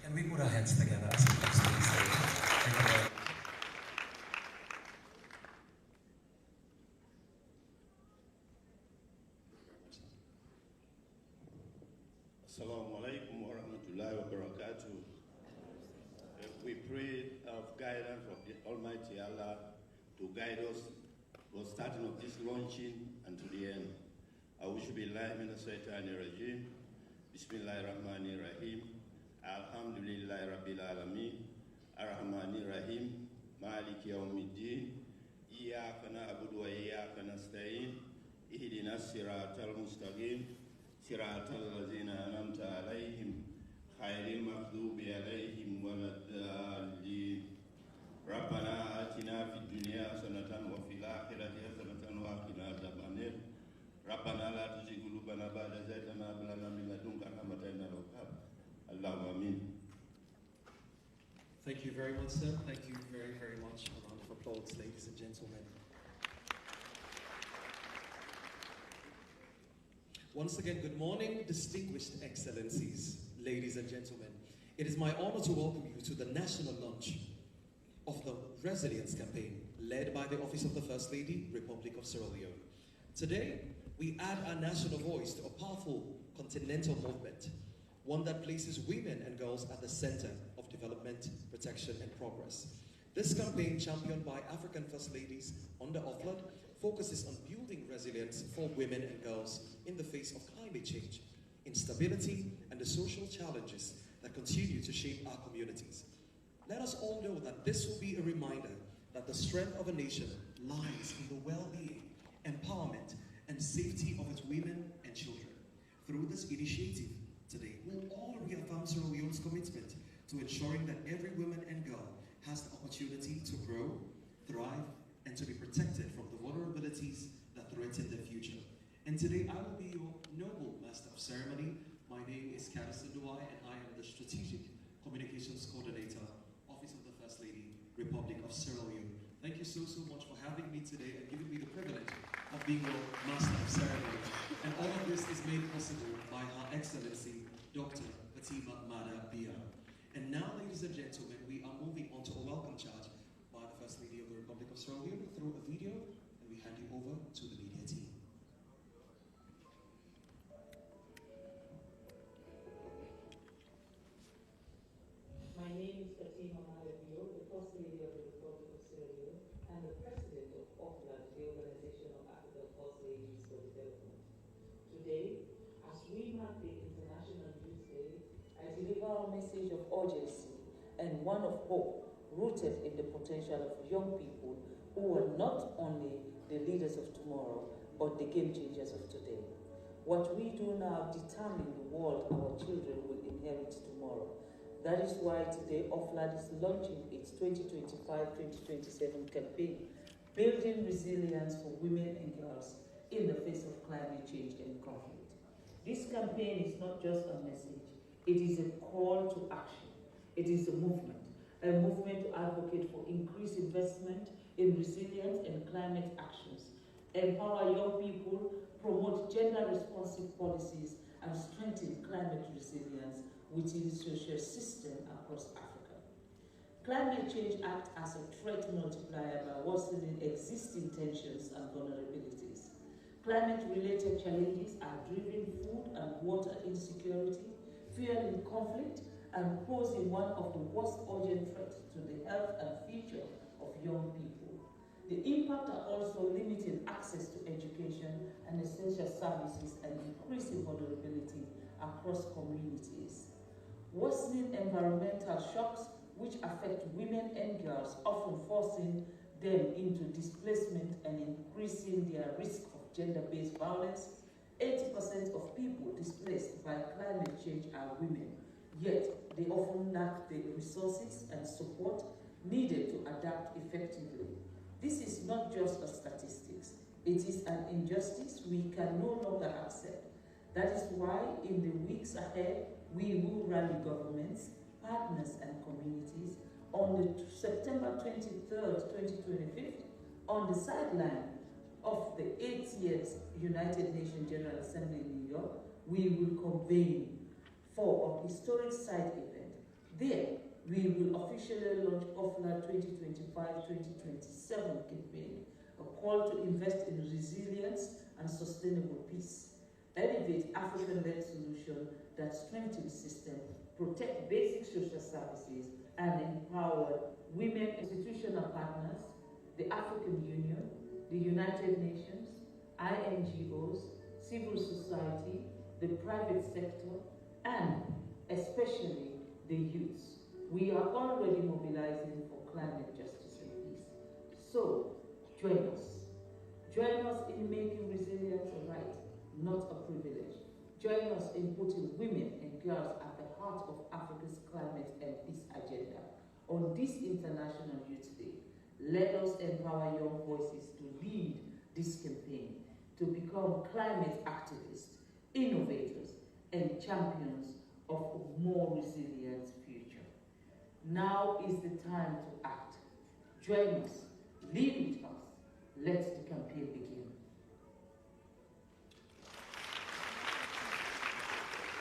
Can we put our hands together as we come to the stage? Thank you very much. Assalamu alaikum wa rahmatullahi wa barakatuh. We pray of guidance of the Almighty Allah to guide us for starting of this launching and to the end. A'udhu billahi minash shaitani rajim. Bismillahir rahmanir rahim. Alhamdulillahi rabbil alamin. Ar-Rahmanir Rahim. Maliki yawmiddin. Iyyaka na'budu wa iyyaka nasta'in. Ihdinas siratal mustaqim. صراط الذين أنعمت عليهم غير المغضوب عليهم ولا الضالين ربنا آتنا في الدنيا حسنة وفي الآخرة حسنة وقنا عذاب النار ربنا لا تزغ قلوبنا بعد إذ هديتنا وهب لنا من لدنك رحمة إنك أنت الوهاب اللهم آمين. Thank you very much, sir. Thank you very, very much. A round of applause, ladies and gentlemen. Once again, good morning, distinguished excellencies, ladies and gentlemen. It is my honor to welcome you to the national launch of the Resilience Campaign, led by the Office of the First Lady, Republic of Sierra Leone. Today, we add our national voice to a powerful continental movement, one that places women and girls at the center of development, protection, and progress. This campaign, championed by African First Ladies under OFLAD, focuses on building resilience for women and girls in the face of climate change, instability, and the social challenges that continue to shape our communities. Let us all know that this will be a reminder that the strength of a nation lies in the well-being, empowerment, and safety of its women and children. Through this initiative today, we'll all reaffirm Sierra Leone's commitment to ensuring that every woman and girl has the opportunity to grow, thrive, and to be protected from the vulnerabilities that threaten their future. And today I will be your noble master of ceremony. My name is Kadison Duwai, and I am the Strategic Communications Coordinator, Office of the First Lady, Republic of Sierra Leone. Thank you so much for having me today and giving me the privilege of being your master of ceremony. And all of this is made possible by Her Excellency, Dr. Fatima Mada Bia. And now, ladies and gentlemen, we are moving on to a welcome charge by the First Lady of the Republic of Sierra Leone through a video, and we hand you over to the media team. My name is Fatima Malabio, the First Lady of the Republic of Sierra Leone and the President of OFLAD, the Organization of African First Ladies for Development. Today, as we mark the International Youth Day, I deliver a message of urgency and one of hope, rooted in the potential of young people who are not only the leaders of tomorrow, but the game changers of today. What we do now determines the world our children will inherit tomorrow. That is why today OFLAD is launching its 2025-2027 campaign, Building Resilience for Women and Girls in the Face of Climate Change and Conflict. This campaign is not just a message, it is a call to action. It is a movement to advocate for increased investment in resilience and climate actions, empower young people, promote gender-responsive policies, and strengthen climate resilience within the social system across Africa. Climate change acts as a threat multiplier by worsening existing tensions and vulnerabilities. Climate-related challenges are driving food and water insecurity, fueling conflict, and posing one of the worst urgent threats to the health and future of young people. The impact are also limiting access to education and essential services and increasing vulnerability across communities. Worsening environmental shocks which affect women and girls, often forcing them into displacement and increasing their risk of gender-based violence. 80% of people displaced by climate change are women, yet they often lack the resources and support needed to adapt effectively. This is not just a statistics, it is an injustice we can no longer accept. That is why in the weeks ahead, we will rally governments, partners and communities on the September 23rd, 2025, on the sideline of the 80th United Nations General Assembly in New York. We will convene for a historic side event, There, we will officially launch OFLA 2025-2027 campaign, a call to invest in resilience and sustainable peace, elevate African-led solutions that strengthen systems, protect basic social services, and empower women, institutional partners, the African Union, the United Nations, INGOs, civil society, the private sector, and especially the youths. We are already mobilizing for climate justice and peace. So, join us. Join us in making resilience a right, not a privilege. Join us in putting women and girls at the heart of Africa's climate and peace agenda. On this International Youth Day, let us empower young voices to lead this campaign, to become climate activists, innovators, and champions of a more resilient future. Now is the time to act. Join us, lead with us. Let the campaign begin.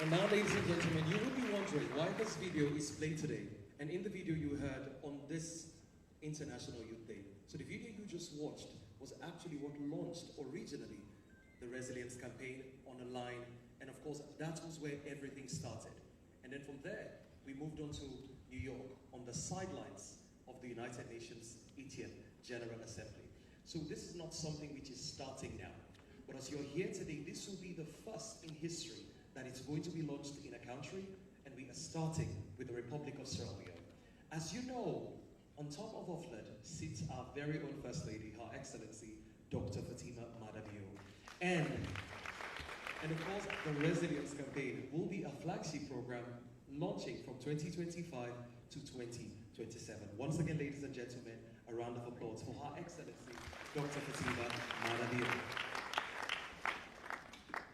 And now, ladies and gentlemen, you would be wondering why this video is played today. And in the video you heard on this International Youth Day. So the video you just watched was actually what launched originally the Resilience Campaign on a line. And of course, that was where everything started. And then from there, we moved on to New York on the sidelines of the United Nations PT1 General Assembly. So this is not something which is starting now. But as you're here today, this will be the first in history that it's going to be launched in a country, and we are starting with the Republic of Sierra Leone. As you know, on top of OFLAD sits our very own First Lady, Her Excellency, Dr. Fatima Madabio. And of course, the Resilience Campaign will be a flagship program launching from 2025 to 2027. Once again, ladies and gentlemen, a round of applause for Her Excellency, Dr. Fatima Madabio.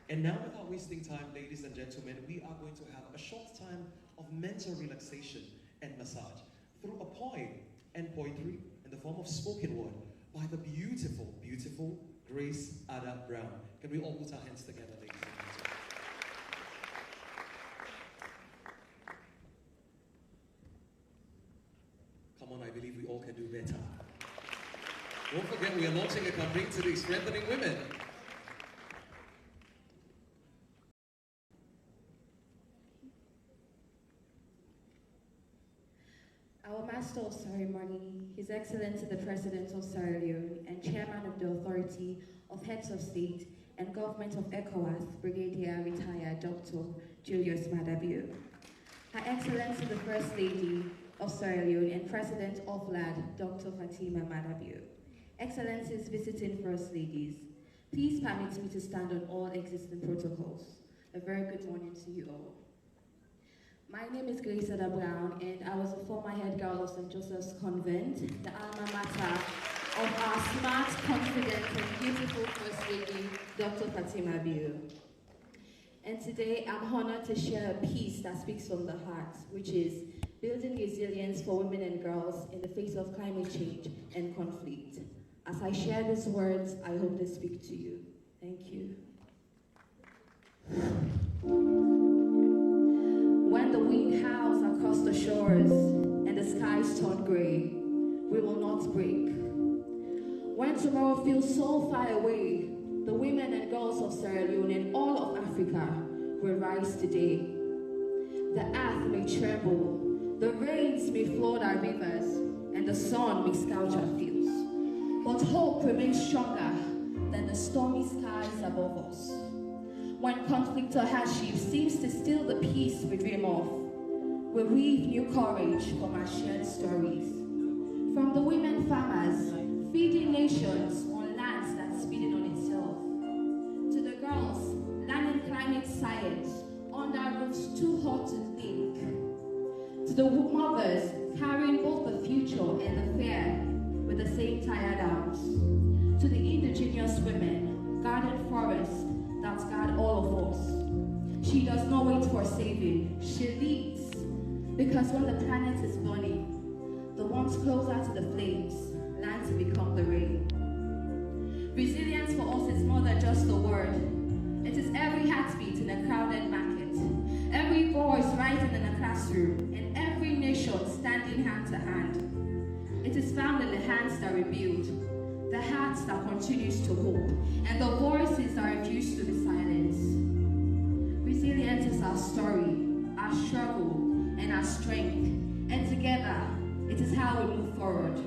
And now, without wasting time, ladies and gentlemen, we are going to have a short time of mental relaxation and massage through a poem and poetry in the form of spoken word by the beautiful, beautiful Grace Ada Brown. Can we all put our hands together, ladies and gentlemen? Come on, I believe we all can do better. Don't forget, we are launching a campaign today, Strengthening Women. Our Master of Ceremony, His Excellency the President of Sierra Leone and Chairman of the Authority of Heads of State and Government of ECOWAS, Brigadier Retired Dr. Julius Madabio. Her Excellency the First Lady of Sierra Leone and President of LAD, Dr. Fatima Madabio. Excellencies, visiting First Ladies, please permit me to stand on all existing protocols. A very good morning to you all. My name is Grace Ada Brown, and I was a former head girl of St. Joseph's Convent, the alma mater of our smart, confident, and beautiful First Lady, Dr. Fatima Madabio. And today, I'm honored to share a piece that speaks from the heart, which is building resilience for women and girls in the face of climate change and conflict. As I share these words, I hope they speak to you. Thank you. When the wind howls across the shores and the skies turn gray, we will not break. When tomorrow feels so far away, the women and girls of Sierra Leone and all of Africa will rise today. The earth may tremble, the rains may flood our rivers, and the sun may scorch our fields. But hope remains stronger than the stormy skies above us. When conflict or hardship seems to steal the peace we dream of, we weave new courage from our shared stories. From the women farmers, feeding nations on lands that's feeding on itself, to the girls learning climate science under roofs too hot to think, to the mothers carrying both the future and the fear with the same tired arms, to the indigenous women guarding forests that guard all of us. She does not wait for saving, she leads, because when the planet is burning, the ones closer to the flames learn to become the rain. Resilience for us is more than just a word. It is every heartbeat in a crowded market, every voice rising in a classroom, and every working hand to hand. It is found in the hands that rebuild, the hearts that continues to hope, and the voices that refuse to be silenced. Resilience is our story, our struggle, and our strength, and together, it is how we move forward.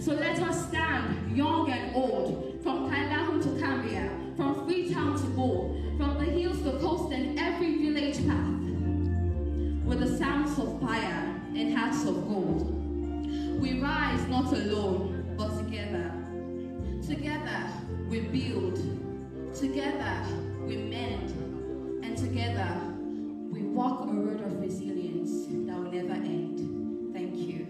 So let us stand, young and old, from Kailahun to Cambria, from Freetown to Bo, from the hills to coast and every village path, with the sounds of fire and hearts of gold. We rise not alone, but together. Together, we build. Together, we mend. And together, we walk a road of resilience that will never end. Thank you.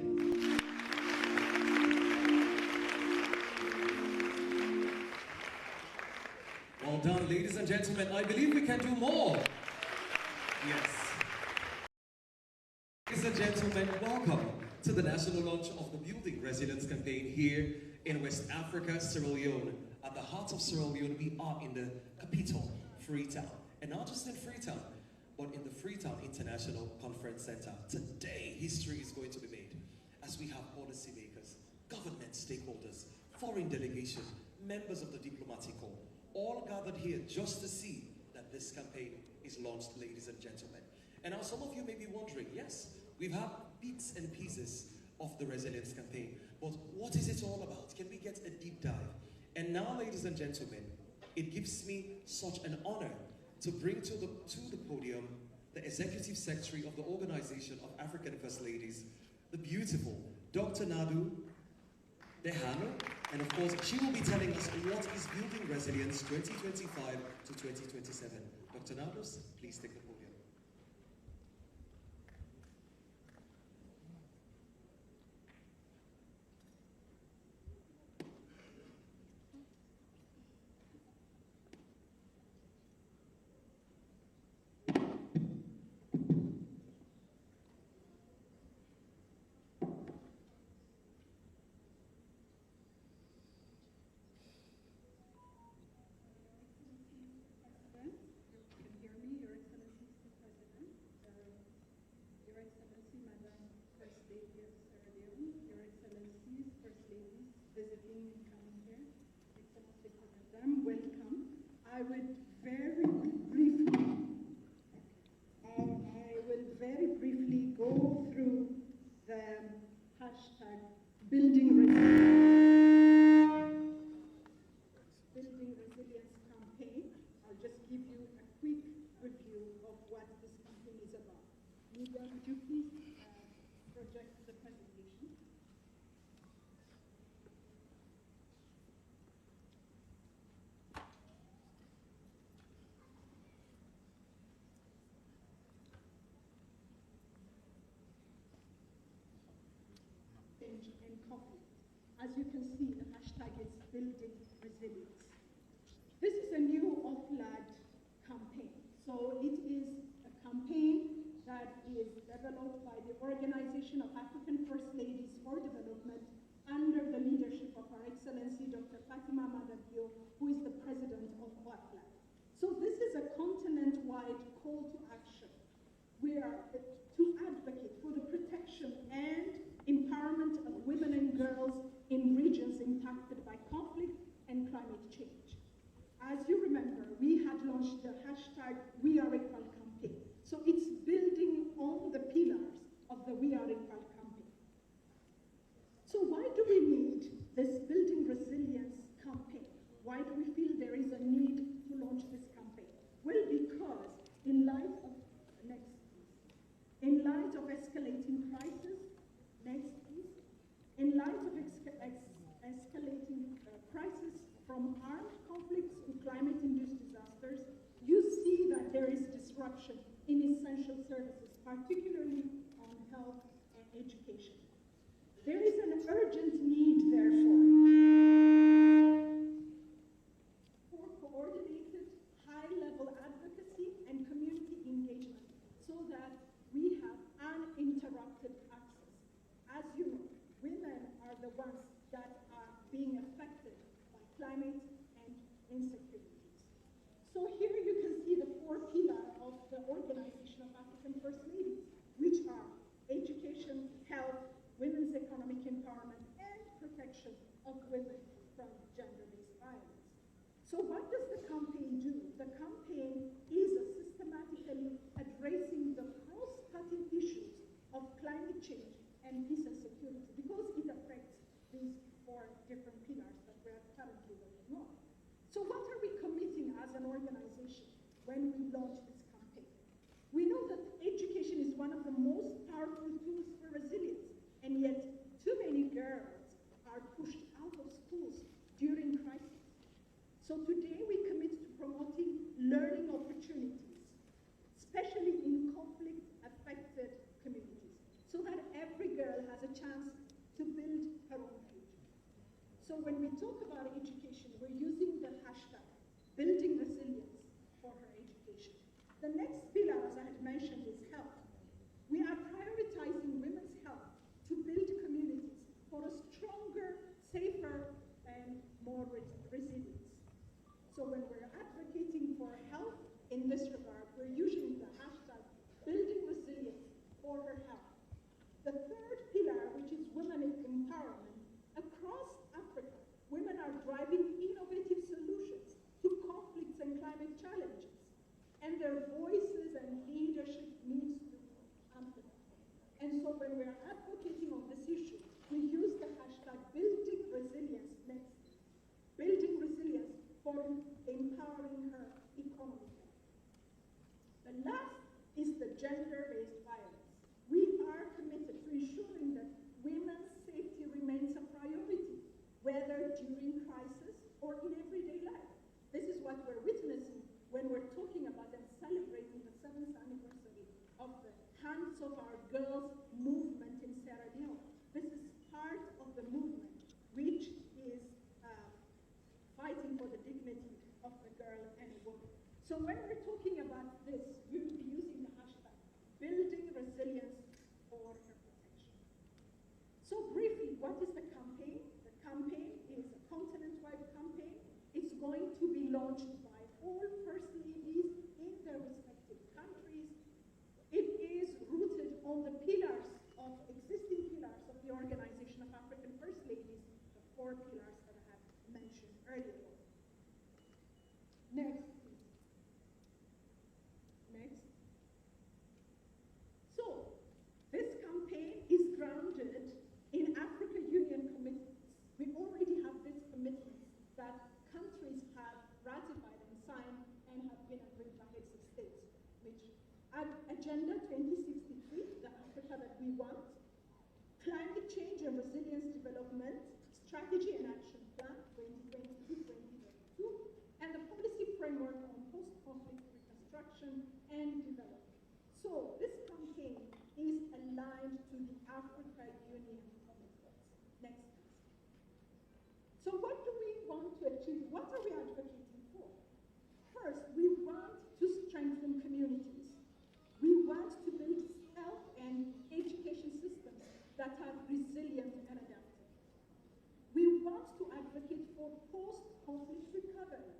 Well done, ladies and gentlemen. I believe we can do more. Yes. Ladies and gentlemen, welcome to the national launch of the Building Resilience campaign here in West Africa, Sierra Leone. At the heart of Sierra Leone, we are in the capital, Freetown. And not just in Freetown, but in the Freetown International Conference Center. Today, history is going to be made as we have policymakers, government stakeholders, foreign delegation, members of the diplomatic corps, all gathered here just to see that this campaign is launched, ladies and gentlemen. And now some of you may be wondering, yes, we've had bits and pieces of the resilience campaign, but what is it all about? Can we get a deep dive? And now, ladies and gentlemen, it gives me such an honor to bring to the podium the Executive Secretary of the Organization of African First Ladies, the beautiful Dr. Nadu Dehano, and of course, she will be telling us what is Building Resilience 2025 to 2027. Dr. Nados, please take the podium. I will very briefly go through the hashtag Building Resilience campaign. I'll just give you a quick review of what this campaign is about. Media, would you please project the presentation? And conflict. As you can see, the hashtag is Building Resilience. This is a new OFLAD campaign. So it is a campaign that is developed by the Organization of African First Ladies for Development under the leadership of Her Excellency Dr. Fatima Madabio, who is the president of OFLAD. So this is a continent-wide call to action. We are to advocate for the protection and empowerment of women and girls in regions impacted by conflict and climate change. As you remember, we had launched the hashtag We Are Equal campaign. So it's building on the pillars of the We Are Equal campaign. So why do we need this Building Resilience campaign? Why do we feel there is a need to launch this campaign? Well, because in light of escalating crisis, in light of escalating crisis from armed conflicts to climate-induced disasters, you see that there is disruption in essential services, particularly on health and education. There is an urgent need, therefore, for coordinated, high-level advocacy and community engagement so that we have uninterrupted access. As you know, women are the ones that are being affected by climate and insecurities. So here you can see the four pillars of the Organization of African First Ladies, which are education, health, women empowerment and protection of women from gender-based violence. So what does the campaign do? The campaign is systematically addressing the cross-cutting issues of climate change and peace and security because it affects these four different pillars that we are currently working on. So what are we committing as an organization when we launch this campaign? We know that education is one of the most powerful tools for resilience, and yet too many girls are pushed out of schools during crisis. So today we commit to promoting learning opportunities, especially in conflict-affected communities, so that every girl has a chance to build her own future. So when we talk about education, we're using the hashtag building resilience for her education. The next pillar, as I had mentioned, is health. We are prioritizing women's health to build communities for a stronger, safer, and more resilient. So when we're advocating for health in this regard, we're using the hashtag building resilience for her health. The third pillar, which is women empowerment, across Africa, women are driving innovative solutions to conflicts and climate challenges, and their voices and leadership needs to be amplified. And so when we're advocating on this issue, we use the hashtag building resilience next. Building resilience for empowering her economically. The last is the gender-based violence. We are committed to ensuring that women's safety remains a priority, whether during crisis or in everyday life. This is what we're witnessing when we're talking about and celebrating the 7th anniversary of the Hands of Our Girls movement in Sierra Leone. This is part of the movement which is fighting for the dignity of a girl and a woman. So when we're talking about this, we will be using the hashtag building resilience for her protection. So briefly, what is the campaign? The campaign is a continent-wide campaign. It's going to be launched by all First Ladies in their respective countries. It is rooted on the pillars of existing pillars of the Organization of African First Ladies, the 4 pillars that I have mentioned earlier. Next, please. Next. So, this campaign is grounded in African Union commitments. We already have these commitments that countries have ratified and signed and have been agreed by heads of states, which Agenda 2063, the Africa that we want, Climate Change and Resilience Development, Strategy and Action Plan 2020-2022, and the Policy Framework on Post-Conflict Reconstruction and Development. So this campaign is aligned to the Africa Union commitments. Next, please. So what do we want to achieve? What are we advocating for? First, we want to strengthen communities. We want to build health and education systems that are resilient and adaptive. We want to advocate for post-conflict recovery,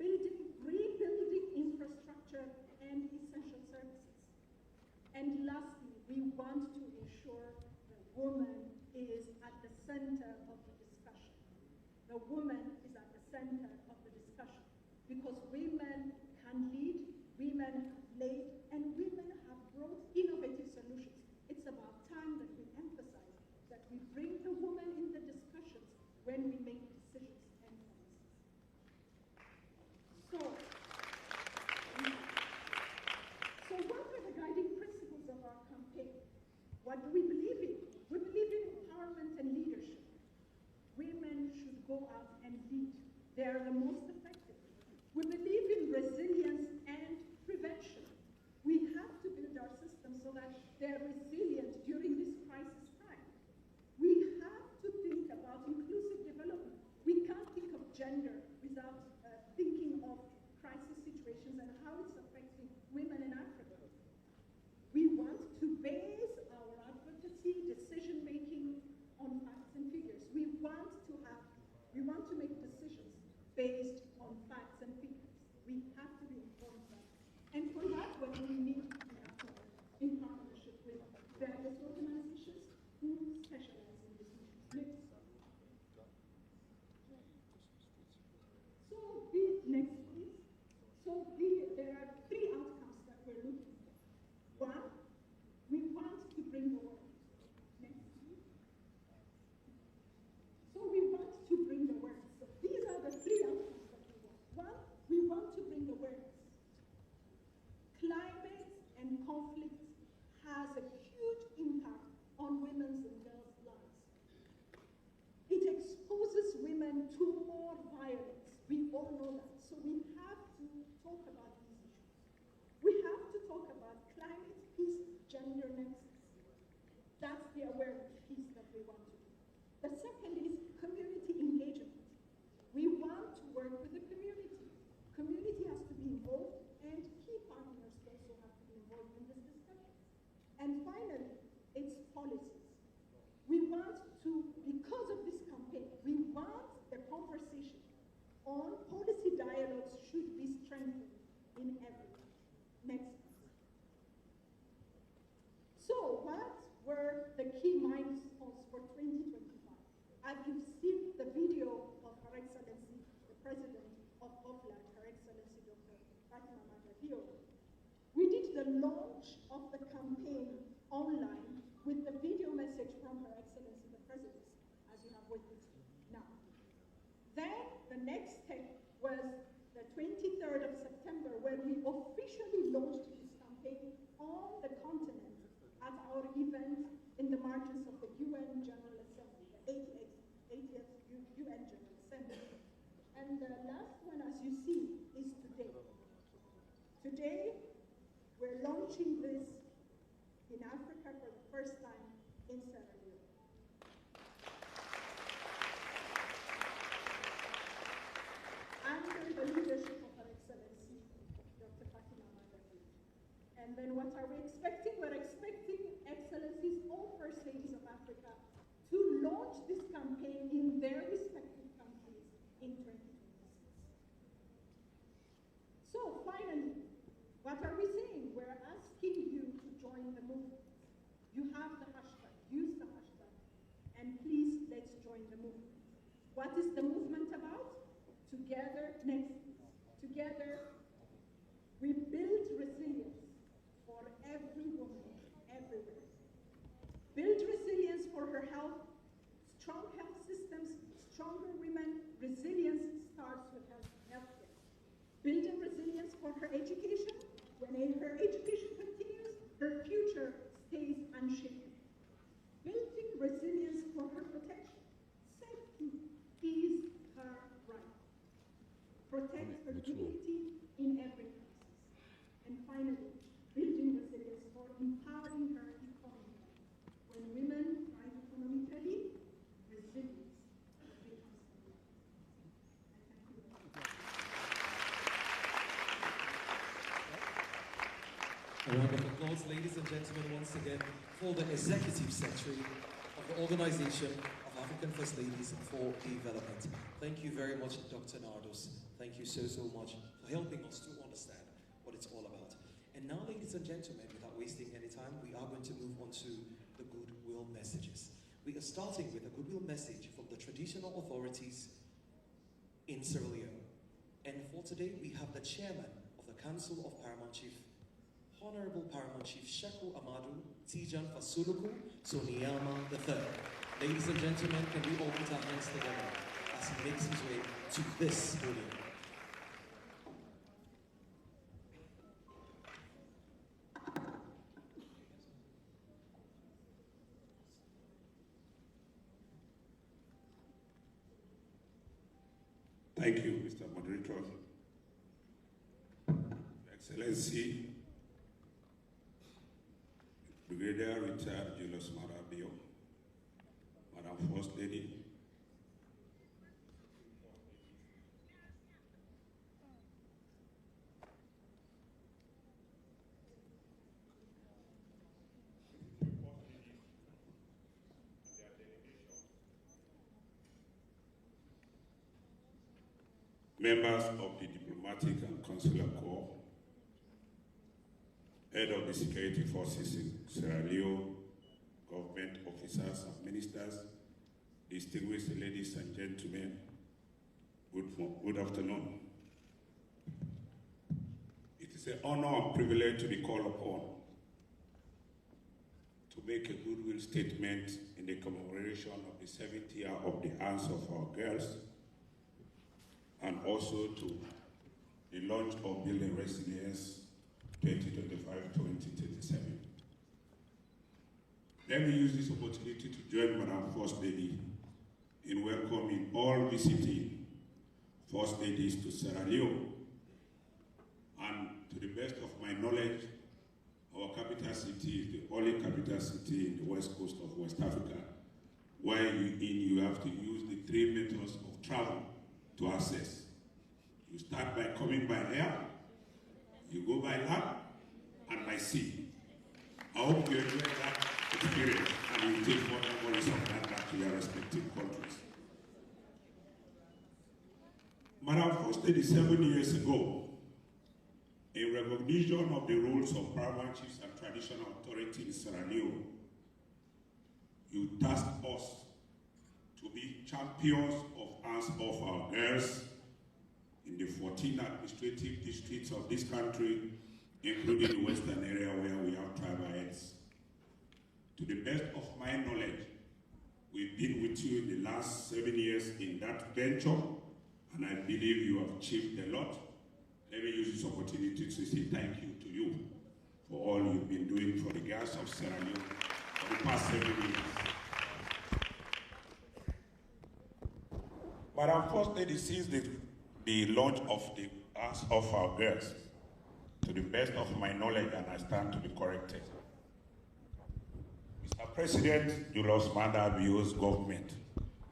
rebuilding infrastructure and essential services. And lastly, we want to ensure the woman is at the center of the discussion. The woman is at the center of the discussion because women can lead, women have led, and women have brought innovative solutions. It's about time that we emphasize that we bring the woman in the discussions when we make decisions and policies. So what are the guiding principles of our campaign? What do we believe in? We believe in empowerment and leadership. Women should go out and lead. They are the most effective. We believe in resilience and prevention. We have to build our systems so that they're resilient during this crisis time. We have to think about inclusive development. We can't think of gender without thinking of crisis situations and how it's affecting women in Africa. We want to base our advocacy, decision-making on facts and figures. We want to make decisions based on facts and figures. We have to be informed by that. And for that, what we need to have to work in partnership with various organizations who specialize in this issue. women to more violence. We all know that. So we have to talk about these issues. We have to talk about climate, peace, gender nexus. That's the awareness piece that we want to do. The second is community engagement. We want to work with the community. Community has to be involved, and key partners also have to be involved in this discussion. And finally, it's policies. We want to, because of this campaign, we want the conversation on policy dialogues should be strengthened in everything. Next. So what were the key milestones for 2025? As you've seen the video of Her Excellency, the President of OFLAT, Her Excellency Dr. Fatima Magadeo, we did the launch of the campaign online with the video message from Her Excellency the President, as you have witnessed now. Then the next step was the 23rd of September, when we officially launched this campaign on the continent at our event in the margins of the UN General Assembly, the 80th UN General Assembly. And the last one, as you see, is today. Today, we're launching this in Africa for the first time in Sierra Leone. Under the leadership of Her Excellency, Dr. Fatima Magadeo. And then what are we expecting? We're expecting Excellencies, all First Ladies of Africa, to launch this campaign in their respective countries in 2026. So finally, what are we saying? We're asking you to join the movement. You have the hashtag, use the hashtag, and please let's join the movement. What is the movement about? Together, together, we build resilience for every woman, everywhere. Build resilience for her health, strong health systems, stronger women. Resilience starts with healthcare. Building resilience for her education. When her education continues, her future stays unshaken. Building resilience for her protection. Safety is her right. Protect her dignity in every crisis. And finally, building resilience for empowering her economy. When women thrive economically, resilience becomes the rule. A round of applause, ladies and gentlemen, once again, for the Executive Secretary of the Organization of African First Ladies for Development. Thank you very much, Dr. Nardos. Thank you so much for helping us to understand what it's all about. And now, ladies and gentlemen, without wasting any time, we are going to move on to the goodwill messages. We are starting with a goodwill message from the traditional authorities in Sierra Leone. And for today, we have the chairman of the Council of Paramount Chief, Honorable Paramount Chief Sheku Amadu Tijan Fasuluku Soniyama III. Ladies and gentlemen, can we all put our hands together as he makes his way to this podium. Thank you, Mr. Moderator. Excellency, Brigadier Retired Julius Marabio, Madam First Lady, members of the Diplomatic and Consular Corps, head of the security forces in Sierra Leone, government officers and ministers, distinguished ladies and gentlemen, good afternoon. It is an honor and privilege to be called upon to make a goodwill statement in the commemoration of the 7th year of the Hands of Our Girls, and also to the launch of Building Resilience 2025-2037. Let me use this opportunity to join Madam First Lady in welcoming all visiting First Ladies to Sierra Leone. And to the best of my knowledge, our capital city is the only capital city in the west coast of West Africa, where you have to use the 3 methods of travel to access. You start by coming by air, you go by land, and by sea. I hope you enjoy that experience and you take further memories of that back to your respective countries. Madam First Lady, 7 years ago, in recognition of the roles of paramount chiefs and traditional authority in Sierra Leone, you tasked us to be champions of arms of our girls in the 14 administrative districts of this country, including the western area where we have tribal heads. To the best of my knowledge, we've been with you in the last 7 years in that venture, and I believe you have achieved a lot. Let me use this opportunity to say thank you to you for all you've been doing for the girls of Sierra Leone for the past 7 years. Madam First Lady, since the launch of the Arms of Our Girls, to the best of my knowledge, and I stand to be corrected, Mr. President Julius Maada Bio's government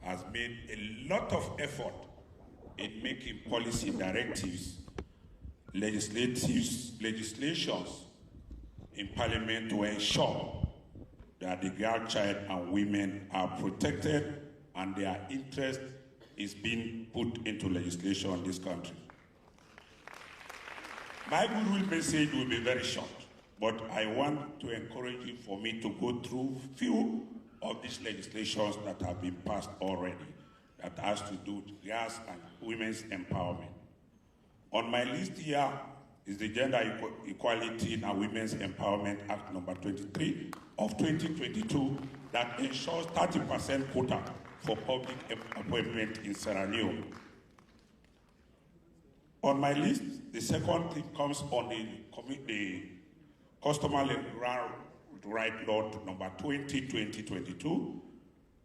has made a lot of effort in making policy directives, legislations in Parliament to ensure that the girl child and women are protected and their interest is being put into legislation in this country. My goodwill message will be very short, but I want to encourage you for me to go through few of these legislations that have been passed already that has to do with girls and women's empowerment. On my list here is the Gender Equality and Women's Empowerment Act number 23 of 2022 that ensures 30% quota for public appointment in Sierra Leone. On my list, the second thing comes on the Customary Right Law number 20/2022,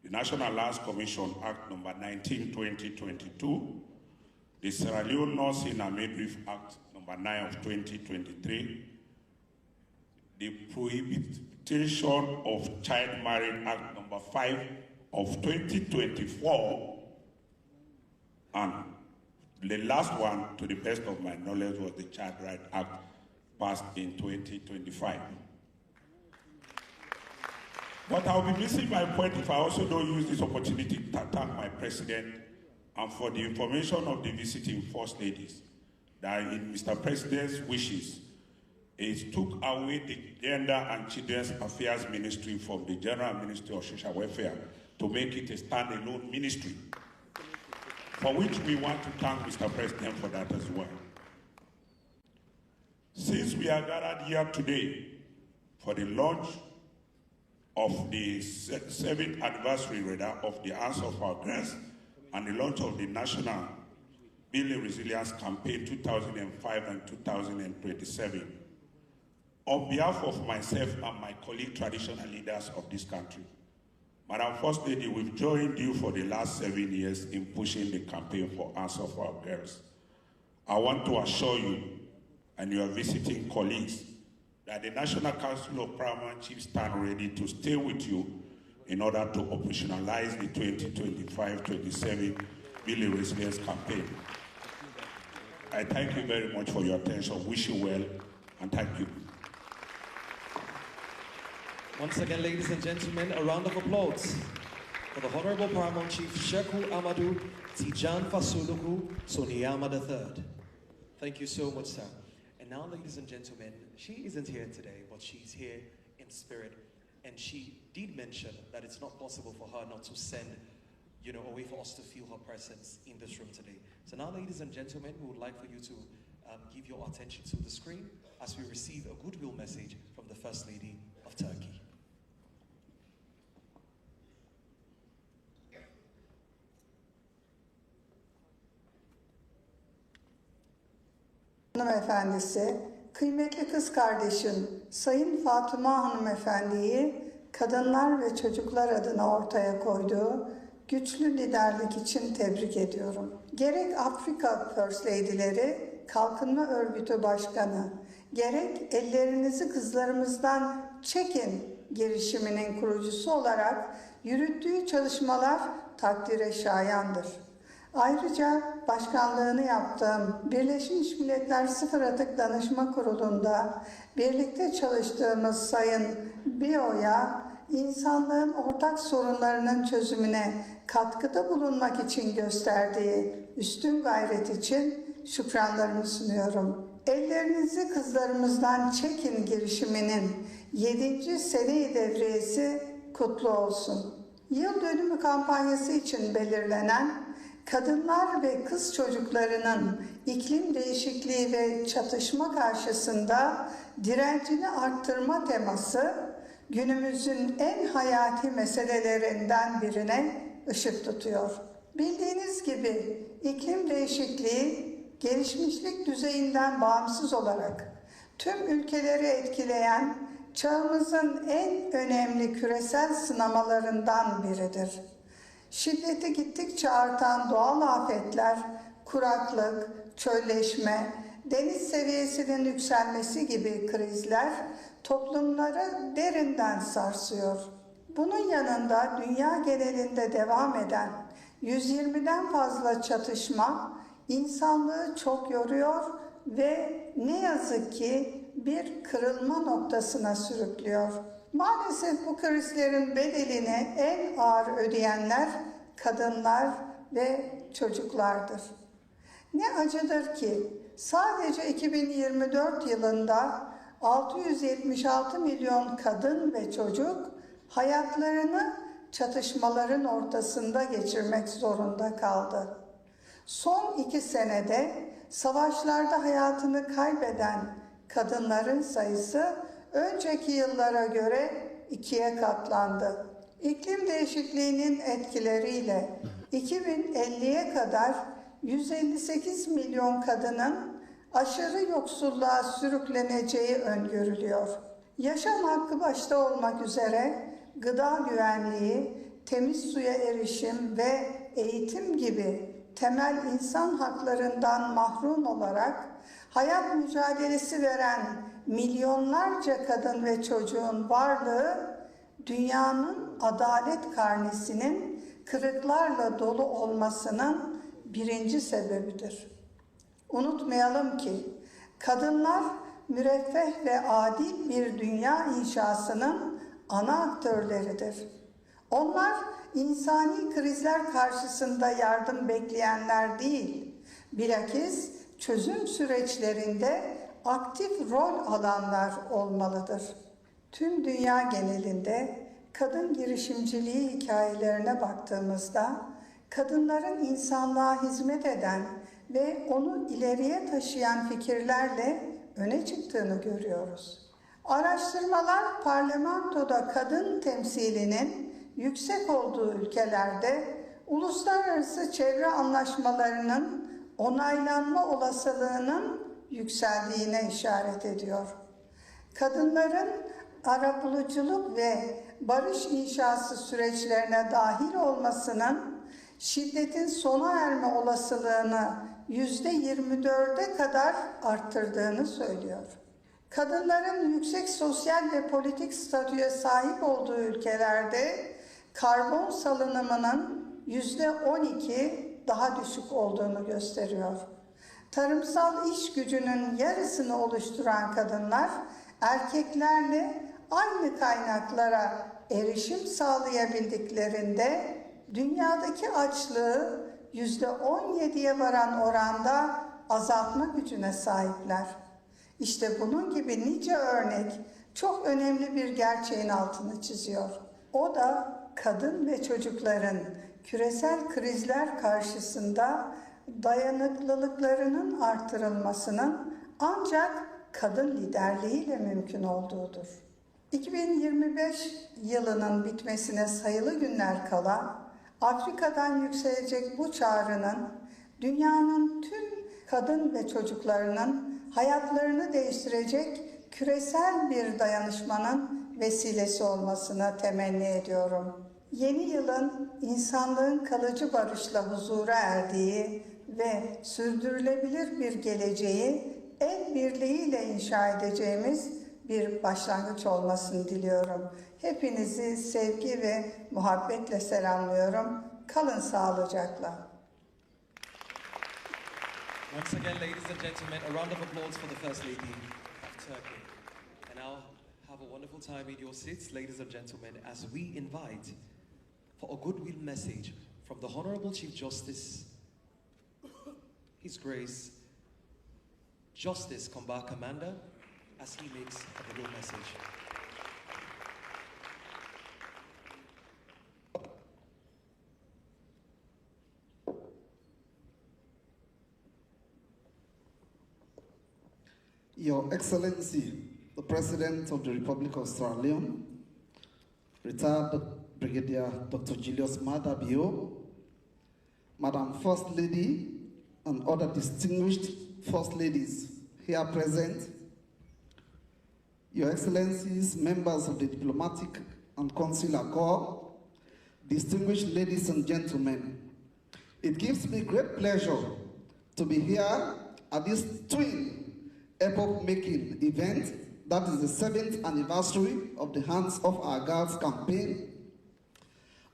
the National Lands Commission Act number 19/2022, the Sierra Leone Nursing and Midwife Act number 9 of 2023, the Prohibition of Child Marriage Act number 5 of 2024, and the last one, to the best of my knowledge, was the Child Rights Act passed in 2025. But I'll be missing my point if I also don't use this opportunity to thank my president and for the information of the visiting First Ladies that in Mr. President's wishes, it took away the Gender and Children's Affairs Ministry from the General Ministry of Social Welfare to make it a standalone ministry, for which we want to thank Mr. President for that as well. Since we are gathered here today for the launch of the 7th anniversary of the Arms of Our Girls and the launch of the National Building Resilience Campaign 2005 and 2027, on behalf of myself and my colleague traditional leaders of this country, Madam First Lady, we've joined you for the last 7 years in pushing the campaign for Arms of Our Girls. I want to assure you and your visiting colleagues that the National Council of Paramount Chiefs stand ready to stay with you in order to operationalize the 2025-27 Building Resilience Campaign. I thank you very much for your attention. Wish you well, and thank you. Once again, ladies and gentlemen, a round of applause for the Honorable Paramount Chief Sheku Amadou Tijan Fasuluku Soniyama III. Thank you so much, sir. And now, ladies and gentlemen, she isn't here today, but she's here in spirit. And she did mention that it's not possible for her not to send, a way for us to feel her presence in this room today. So now, ladies and gentlemen, we would like for you to give your attention to the screen as we receive a goodwill message from the First Lady of Turkey. Hanımefendisi, kıymetli kız kardeşim Sayın Fatıma Hanımefendi'yi kadınlar ve çocuklar adına ortaya koyduğu güçlü liderlik için tebrik ediyorum. Gerek Afrika First Lady'leri, Kalkınma Örgütü Başkanı, gerek ellerinizi kızlarımızdan çekin girişiminin kurucusu olarak yürüttüğü çalışmalar takdire şayandır. Ayrıca başkanlığını yaptığım Birleşmiş Milletler Sıfır Atık Danışma Kurulu'nda birlikte çalıştığımız Sayın Bio'ya insanlığın ortak sorunlarının çözümüne katkıda bulunmak için gösterdiği üstün gayret için şükranlarımı sunuyorum. Ellerinizi kızlarımızdan çekin girişiminin 7. sene devriyesi kutlu olsun. Yıl dönümü kampanyası için belirlenen kadınlar ve kız çocuklarının iklim değişikliği ve çatışma karşısında direncini arttırma teması günümüzün en hayati meselelerinden birine ışık tutuyor. Bildiğiniz gibi iklim değişikliği gelişmişlik düzeyinden bağımsız olarak tüm ülkeleri etkileyen çağımızın en önemli küresel sınamalarından biridir. Şiddeti gittikçe artan doğal afetler, kuraklık, çölleşme, deniz seviyesinin yükselmesi gibi krizler toplumları derinden sarsıyor. Bunun yanında dünya genelinde devam eden 120'den fazla çatışma insanlığı çok yoruyor ve ne yazık ki bir kırılma noktasına sürüklüyor. Maalesef bu krizlerin bedelini en ağır ödeyenler kadınlar ve çocuklardır. Ne acıdır ki sadece 2024 yılında 676 milyon kadın ve çocuk hayatlarını çatışmaların ortasında geçirmek zorunda kaldı. Son 2 senede savaşlarda hayatını kaybeden kadınların sayısı önceki yıllara göre 2'ye katlandı. İklim değişikliğinin etkileriyle 2050'ye kadar 158 milyon kadının aşırı yoksulluğa sürükleneceği öngörülüyor. Yaşam hakkı başta olmak üzere gıda güvenliği, temiz suya erişim ve eğitim gibi temel insan haklarından mahrum olarak hayat mücadelesi veren milyonlarca kadın ve çocuğun varlığı dünyanın adalet karnesinin kırıklarla dolu olmasının birinci sebebidir. Unutmayalım ki kadınlar müreffeh ve adil bir dünya inşasının ana aktörleridir. Onlar insani krizler karşısında yardım bekleyenler değil, bilakis çözüm süreçlerinde aktif rol alanlar olmalıdır. Tüm dünya genelinde kadın girişimciliği hikayelerine baktığımızda kadınların insanlığa hizmet eden ve onu ileriye taşıyan fikirlerle öne çıktığını görüyoruz. Araştırmalar parlamentoda kadın temsilinin yüksek olduğu ülkelerde uluslararası çevre anlaşmalarının onaylanma olasılığının yükseldiğine işaret ediyor. Kadınların arabuluculuk ve barış inşası süreçlerine dahil olmasının şiddetin sona erme olasılığını %24'e kadar arttırdığını söylüyor. Kadınların yüksek sosyal ve politik statüye sahip olduğu ülkelerde karbon salınımının %12 daha düşük olduğunu gösteriyor. Tarımsal iş gücünün yarısını oluşturan kadınlar erkeklerle aynı kaynaklara erişim sağlayabildiklerinde dünyadaki açlığı %17'ye varan oranda azaltma gücüne sahipler. İşte bunun gibi nice örnek çok önemli bir gerçeğin altını çiziyor. O da kadın ve çocukların küresel krizler karşısında dayanıklılıklarının artırılmasının ancak kadın liderliğiyle mümkün olduğudur. 2025 yılının bitmesine sayılı günler kala Afrika'dan yükselecek bu çağrının dünyanın tüm kadın ve çocuklarının hayatlarını değiştirecek küresel bir dayanışmanın vesilesi olmasını temenni ediyorum. Yeni yılın insanlığın kalıcı barışla huzura erdiği ve sürdürülebilir bir geleceği el birliğiyle inşa edeceğimiz bir başlangıç olmasını diliyorum. Hepinizi sevgi ve muhabbetle selamlıyorum. Kalın sağlıcakla. Once again, ladies and gentlemen, a round of applause for the First Lady of Turkey. And now have a wonderful time in your seats, ladies and gentlemen, as we invite for a goodwill message from the Honorable Chief Justice, His Grace, Justice Komba Commander, as he makes a goodwill message. Your Excellency, the President of the Republic of Sierra Leone, retired Brigadier Dr. Julius Maada Bio, Madam First Lady, and other distinguished First Ladies here present, Your Excellencies, members of the Diplomatic and Consular Corps, distinguished ladies and gentlemen, it gives me great pleasure to be here at this twin epoch-making event that is the 7th anniversary of the Hands Off Our Girls campaign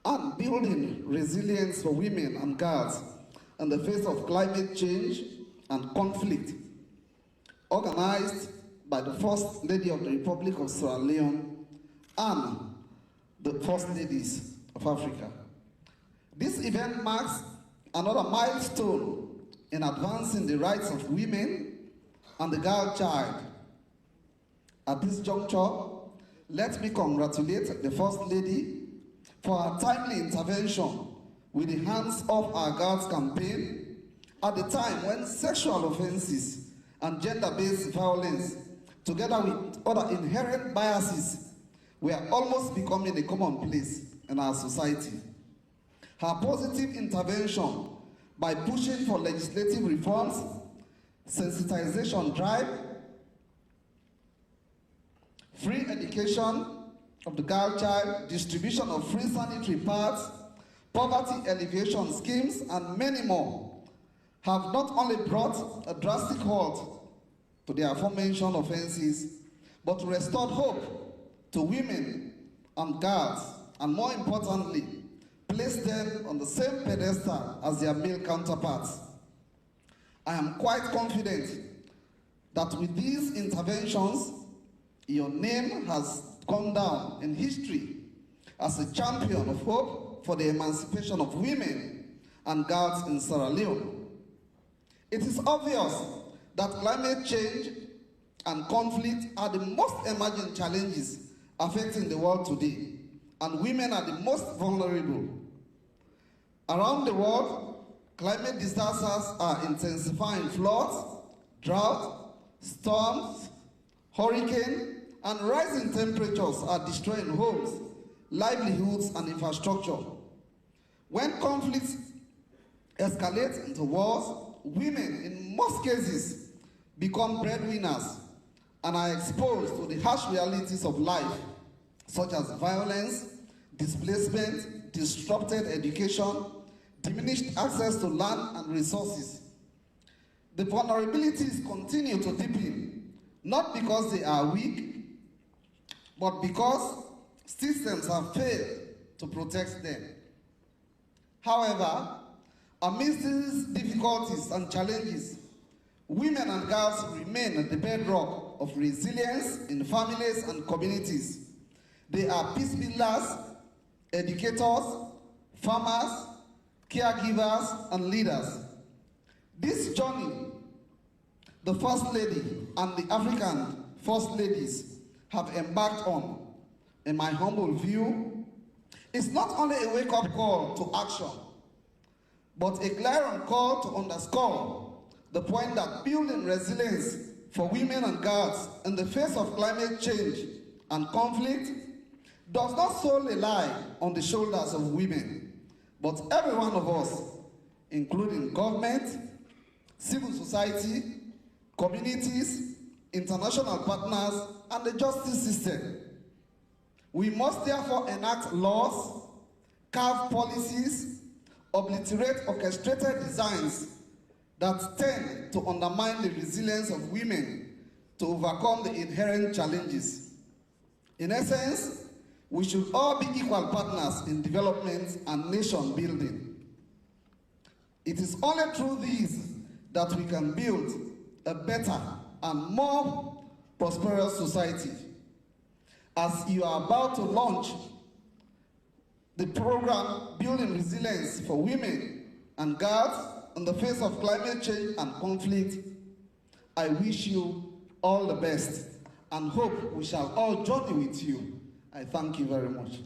and building resilience for women and girls in the face of climate change and conflict, organized by the First Lady of the Republic of Sierra Leone and the First Ladies of Africa. This event marks another milestone in advancing the rights of women and the girl child. At this juncture, let me congratulate the First Lady for her timely intervention with the Hands Off Our Girls campaign at the time when sexual offenses and gender-based violence, together with other inherent biases, were almost becoming a commonplace in our society. Her positive intervention by pushing for legislative reforms, sensitization drive, free education of the girl child, distribution of free sanitary pads, poverty alleviation schemes, and many more have not only brought a drastic halt to the aforementioned offenses, but restored hope to women and girls, and more importantly, placed them on the same pedestal as their male counterparts. I am quite confident that with these interventions, your name has gone down in history as a champion of hope for the emancipation of women and girls in Sierra Leone. It is obvious that climate change and conflict are the most emerging challenges affecting the world today, and women are the most vulnerable. Around the world, climate disasters are intensifying. Floods, drought, storms, hurricanes, and rising temperatures are destroying homes, livelihoods, and infrastructure. When conflicts escalate into wars, women, in most cases, become breadwinners and are exposed to the harsh realities of life, such as violence, displacement, disrupted education, diminished access to land and resources. The vulnerabilities continue to deepen, not because they are weak, but because systems have failed to protect them. However, amidst these difficulties and challenges, women and girls remain at the bedrock of resilience in families and communities. They are peace builders, educators, farmers, caregivers, and leaders. This journey, the First Lady and the African First Ladies have embarked on, in my humble view, is not only a wake-up call to action, but a glaring call to underscore the point that building resilience for women and girls in the face of climate change and conflict does not solely lie on the shoulders of women, but every one of us, including government, civil society, communities, international partners, and the justice system. We must therefore enact laws, carve policies, obliterate orchestrated designs that tend to undermine the resilience of women to overcome the inherent challenges. In essence, we should all be equal partners in development and nation building. It is only through these that we can build a better and more prosperous society. As you are about to launch the program Building Resilience for Women and Girls in the face of climate change and conflict, I wish you all the best and hope we shall all journey with you. I thank you very much.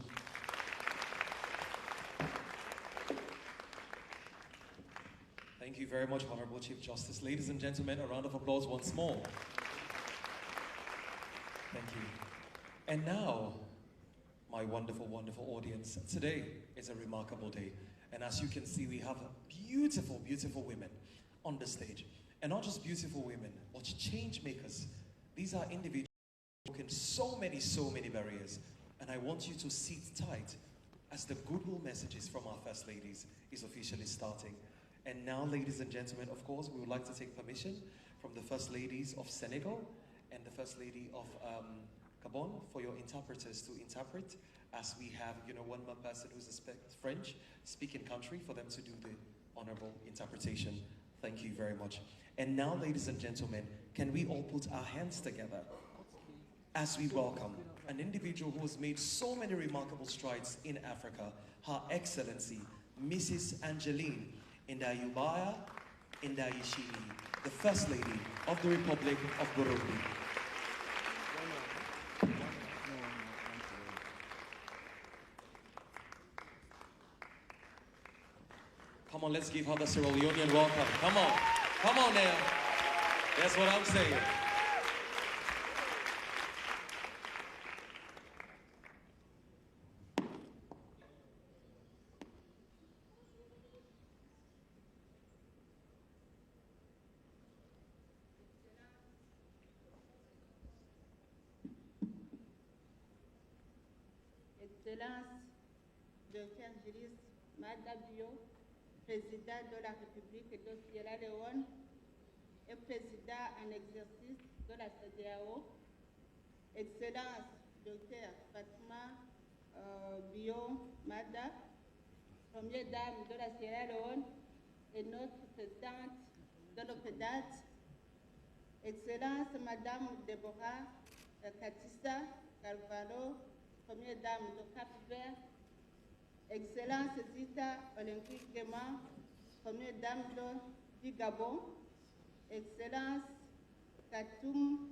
Thank you very much, Honorable Chief Justice. Ladies and gentlemen, a round of applause once more. Thank you. And now, my wonderful, wonderful audience, today is a remarkable day. And as you can see, we have beautiful, beautiful women on the stage. And not just beautiful women, but change makers. These are individuals who broken so many barriers. And I want you to sit tight as the goodwill messages from our First Ladies is officially starting. And now, ladies and gentlemen, of course, we would like to take permission from the First Ladies of Senegal and the First Lady of Gabon for your interpreters to interpret, as we have, one more person who's French speaking country for them to do the honorable interpretation. Thank you very much. And now, ladies and gentlemen, can we all put our hands together as we welcome an individual who has made so many remarkable strides in Africa, Her Excellency, Mrs. Angeline Ndayubaya Ndayishimiye, the First Lady of the Republic of Burundi. Come on, let's give her the Sierra Leonean welcome. Come on now. That's what I'm saying. Excellence, Dr. Juriste Madabio, Président de la République de Sierra Leone et Président en exercice de la CEDEAO, Excellence, Dr. Fatima Bio Mada, Première Dame de la Sierra Leone et notre Présidente de l'OPEDAT, Excellence, Madame Deborah Katissa Carvalho, Première Dame de Cap-Vert, Excellence Zita Olympique Gema, Première Dame du Gabon, Excellence Katoum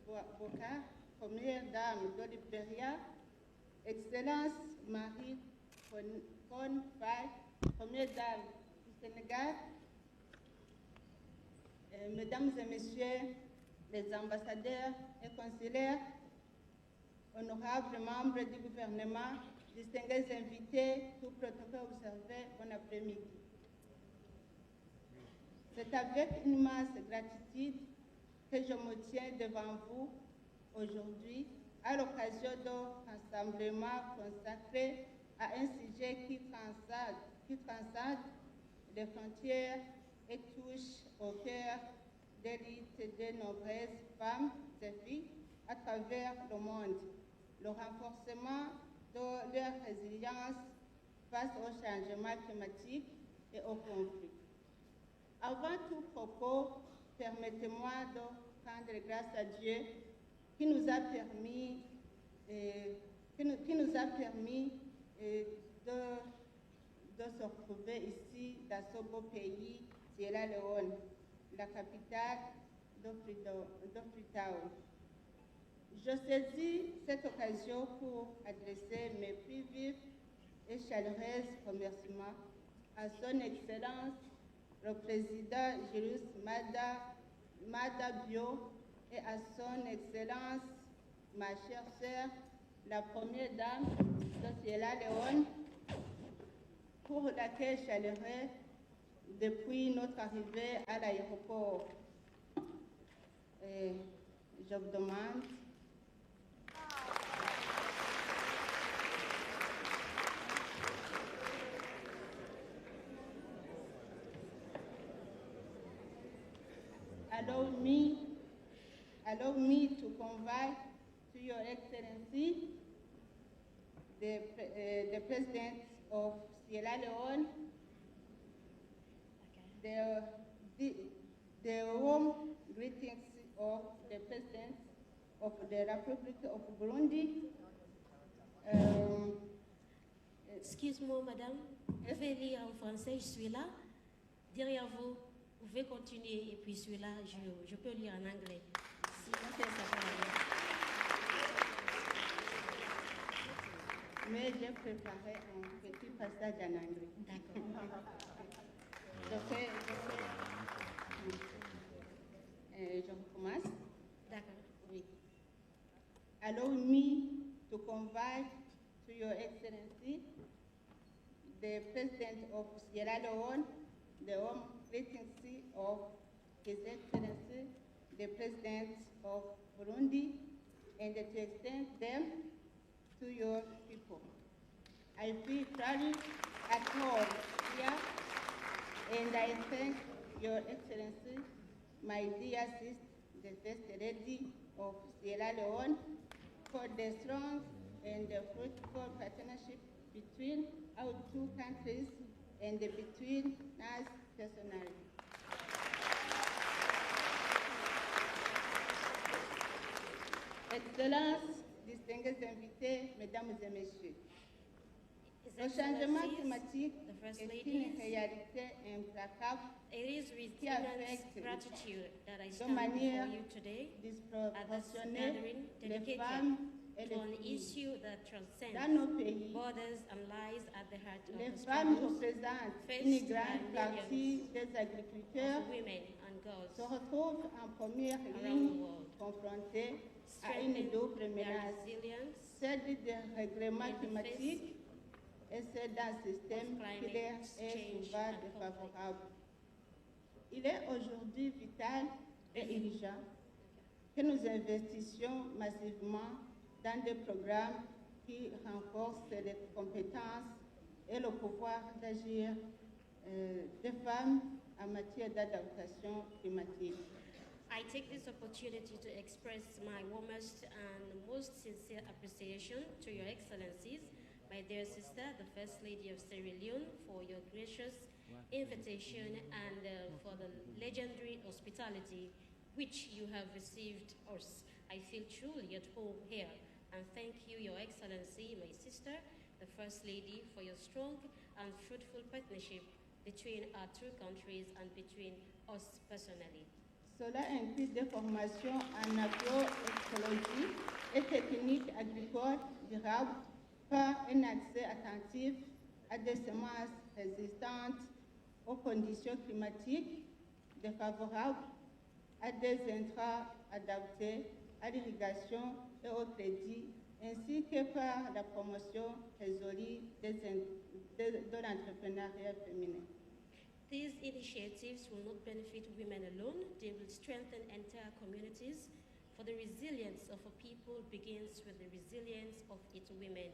Boka, Première Dame de Libéria, Excellence Marie Kon Faye, Première Dame du Sénégal, Mesdames et Messieurs les ambassadeurs et consulaires, honorables membres du gouvernement, distingués invités, tout protocole observé, bon après-midi. C'est avec une immense gratitude que je me tiens devant vous aujourd'hui à l'occasion d'un rassemblement consacré à un sujet qui transcende les frontières et touche au cœur des luttes de nombreuses femmes et filles à travers le monde. Le renforcement de leur résilience face au changement climatique et au conflit. Avant tout propos, permettez-moi de rendre grâce à Dieu qui nous a permis, de se retrouver ici, dans ce beau pays, Sierra Leone, la capitale de Freetown. Je saisis cette occasion pour adresser mes plus vifs et chaleureux remerciements à son Excellence, le Président Julius Maada Bio, et à son Excellence, ma chère sœur, la Première Dame de Sierra Leone, pour l'accueil chaleureux depuis notre arrivée à l'aéroport. Je vous demande allow me to convey to Your Excellency the President of Sierra Leone, the warm greetings of the President of the Republic of Burundi. Excuse-moi, madame. Je vais lire en français, je suis là. Derrière vous, vous pouvez continuer. Et puis celui-là, je peux lire en anglais. Si ça peut aller. Mais j'ai préparé un petit passage en anglais. D'accord. Je recommence. D'accord. Oui. Allow me to convey to Your Excellency the President of Sierra Leone, the warm greetings of His Excellency, the President of Burundi, and to extend them to your people. I feel very at home here, and I thank Your Excellency, my dear sister, the First Lady of Sierra Leone, for the strong and the fruitful partnership between our two countries and between us personally. Excellences, distinguished invités, Mesdames et Messieurs, le changement climatique est une réalité implacable qui affecte de manière disproportionnée les femmes et les filles. Dans nos pays, les femmes représentent une grande partie des agriculteurs se retrouvent en première ligne confrontées à une double menace, celle du dérèglement climatique et celle d'un système qui leur est souvent défavorable. Il est aujourd'hui vital et urgent que nous investissions massivement dans des programmes qui renforcent les compétences et le pouvoir d'agir des femmes en matière d'adaptation climatique. I take this opportunity to express my warmest and most sincere appreciation to Your Excellencies, my dear sister, the First Lady of Sierra Leone, for your gracious invitation and for the legendary hospitality which you have received us. I feel truly at home here, and thank you, Your Excellency, my sister, the First Lady, for your strong and fruitful partnership between our two countries and between us personally. Cela inclut des formations en agroécologie et techniques agricoles durables par un accès attentif à des semences résistantes aux conditions climatiques défavorables, à des intrants adaptés à l'irrigation et au crédit, ainsi que par la promotion résolue de l'entrepreneuriat féminin. These initiatives will not benefit women alone, they will strengthen entire communities, for the resilience of a people begins with the resilience of its women.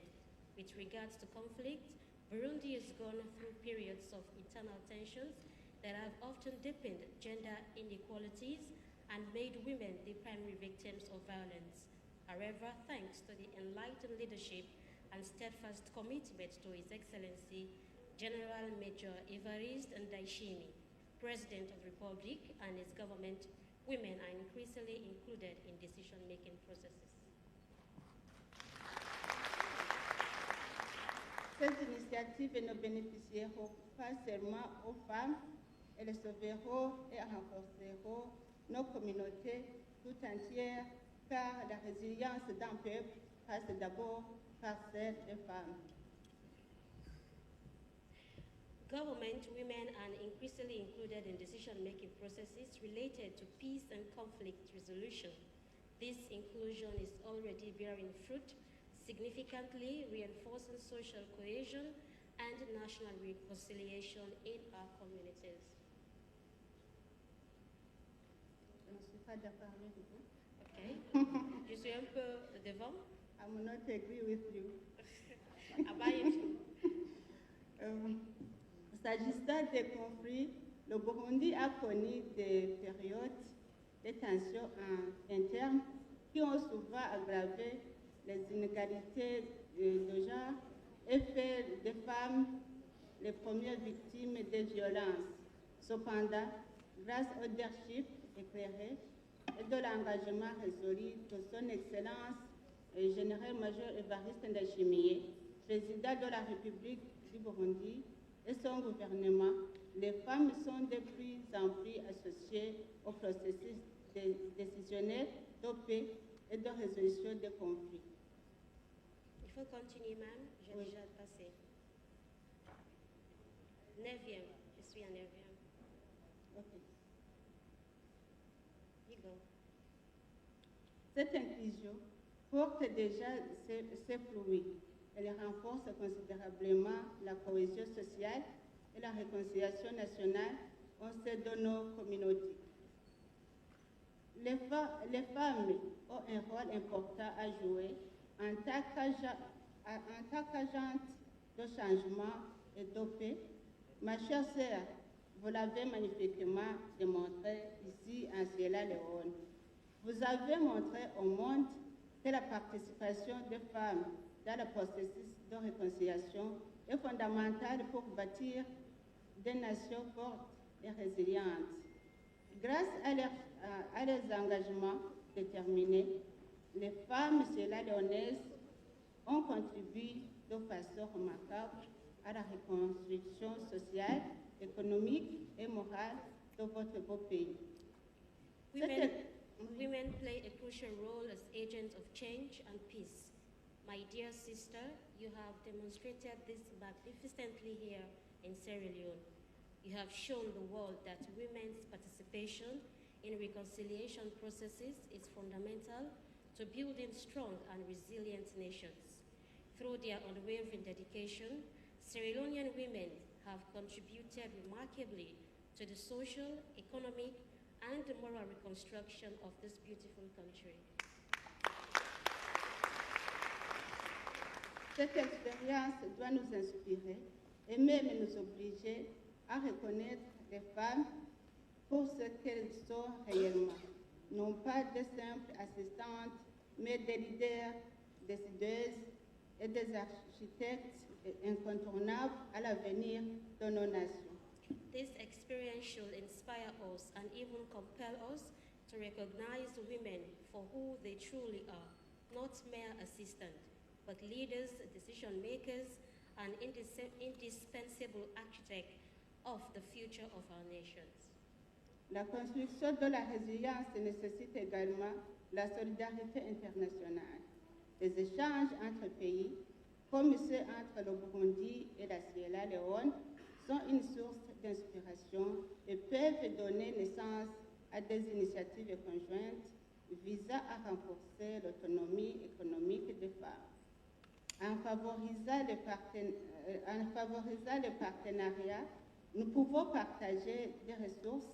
With regards to conflict, Burundi has gone through periods of internal tensions that have often deepened gender inequalities and made women the primary victims of violence. However, thanks to the enlightened leadership and steadfast commitment to His Excellency, General Major Evariste Ndayishimiye, President of the Republic, and his government, women are increasingly included in decision-making processes. Ces initiatives ne bénéficieront pas seulement aux femmes, elles sauveront et renforceront nos communautés tout entières, car la résilience d'un peuple passe d'abord par celle des femmes. Government, women are increasingly included in decision-making processes related to peace and conflict resolution. This inclusion is already bearing fruit, significantly reinforcing social cohesion and national reconciliation in our communities. Je ne suis pas d'accord avec vous. Okay. Je suis un peu devant. I will not agree with you. S'agissant des conflits, le Burundi a connu des périodes des tensions internes qui ont souvent aggravé les inégalités de genre et fait des femmes les premières victimes des violences. Cependant, grâce au leadership éclairé et de l'engagement résolu de son Excellence Général-Major Évariste Ndayishimiye, président de la République du Burundi, et son gouvernement, les femmes sont de plus en plus associées au processus décisionnel de paix et de résolution des conflits. Il faut continuer, ma'am. J'ai déjà passé. 9e. Je suis en 9e. Okay. You go. Cette inclusion porte déjà ses fruits. Elle renforce considérablement la cohésion sociale et la réconciliation nationale au sein de nos communautés. Les femmes ont un rôle important à jouer en tant qu'agentes de changement et de paix. Ma chère sœur, vous l'avez magnifiquement démontré ici en Sierra Leone. Vous avez montré au monde que la participation des femmes dans le processus de réconciliation est fondamentale pour bâtir des nations fortes et résilientes. Grâce à leurs engagements déterminés, les femmes sierra-léonaises ont contribué de façon remarquable à la reconstruction sociale, économique et morale de votre beau pays. Women play a crucial role as agents of change and peace. My dear sister, you have demonstrated this magnificently here in Sierra Leone. You have shown the world that women's participation in reconciliation processes is fundamental to building strong and resilient nations. Through their unwavering dedication, Sierra Leonean women have contributed remarkably to the social, economic, and moral reconstruction of this beautiful country. Cette expérience doit nous inspirer et même nous obliger à reconnaître les femmes pour ce qu'elles sont réellement, non pas des simples assistantes, mais des leaders, décideuses et des architectes incontournables à l'avenir de nos nations. This experience should inspire us and even compel us to recognize women for who they truly are, not mere assistants, but leaders, decision makers, and indispensable architects of the future of our nations. La construction de la résilience nécessite également la solidarité internationale. Les échanges entre pays, comme ceux entre le Burundi et la Sierra Leone, sont une source d'inspiration et peuvent donner naissance à des initiatives conjointes visant à renforcer l'autonomie économique des femmes. En favorisant les partenariats, nous pouvons partager des ressources,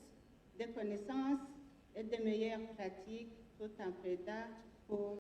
des connaissances et des meilleures pratiques tout en plaidant pour